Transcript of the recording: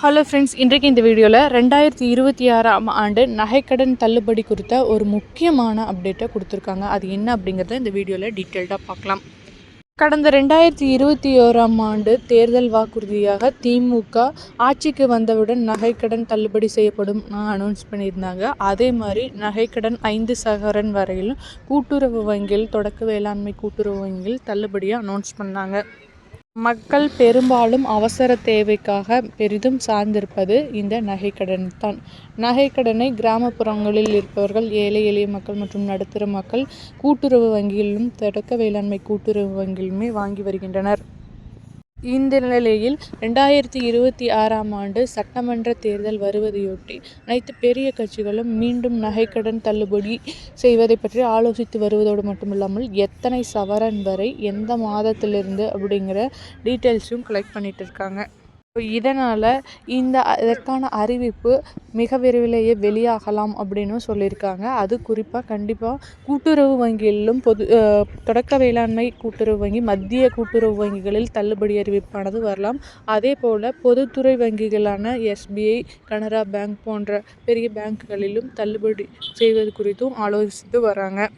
Hello friends, இன்றைக்கு இந்த வீடியோவில் 2026ஆம் ஆண்டு நகைக்கடன் தள்ளுபடி குறித்த ஒரு முக்கியமான அப்டேட்டை கொடுத்துருக்காங்க. அது என்ன அப்படிங்கிறத இந்த வீடியோவில் டீட்டெயில்டாக பார்க்கலாம். கடந்த 2021ஆம் ஆண்டு தேர்தல் வாக்குறுதியாக திமுக ஆட்சிக்கு வந்தவுடன் நகைக்கடன் தள்ளுபடி செய்யப்படும் அனௌன்ஸ் பண்ணியிருந்தாங்க. அதே மாதிரி நகைக்கடன் 5 சவரன் வரையிலும் கூட்டுறவு வங்கியில், தொடக்க வேளாண்மை கூட்டுறவு வங்கியில் தள்ளுபடியாக அனௌன்ஸ் பண்ணாங்க. மக்கள் பெரும்பாலும் அவசர தேவைக்காக பெரிதும் சார்ந்திருப்பது இந்த நகைக்கடன் தான். நகைக்கடனை கிராமப்புறங்களில் இருப்பவர்கள், ஏழை எளிய மக்கள் மற்றும் நடுத்தர மக்கள் கூட்டுறவு வங்கியிலும், தொடக்க வேளாண்மை கூட்டுறவு வங்கியிலுமே வாங்கி வருகின்றனர். இந்த நிலையில் 2026ஆம் ஆண்டு சட்டமன்ற தேர்தல் வருவதையொட்டி அனைத்து பெரிய கட்சிகளும் மீண்டும் நகைக்கடன் தள்ளுபடி செய்வதை பற்றி ஆலோசித்து வருவதோடு மட்டுமில்லாமல் எத்தனை சவரன் வரை, எந்த மாதத்திலிருந்து அப்படிங்கிற டீட்டெயில்ஸும் கலெக்ட் பண்ணிட்டு இருக்காங்க. இதனால் இதற்கான அறிவிப்பு மிக விரைவிலேயே வெளியாகலாம் அப்படின்னு சொல்லியிருக்காங்க. அது குறிப்பாக கண்டிப்பாக கூட்டுறவு வங்கியிலும், தொடக்க வேளாண்மை கூட்டுறவு வங்கி, மத்திய கூட்டுறவு வங்கிகளில் தள்ளுபடி அறிவிப்பானது வரலாம். அதே போல் பொதுத்துறை வங்கிகளான SBI, கனரா பேங்க் போன்ற பெரிய பேங்குகளிலும் தள்ளுபடி செய்வது குறித்தும் ஆலோசித்து வராங்க.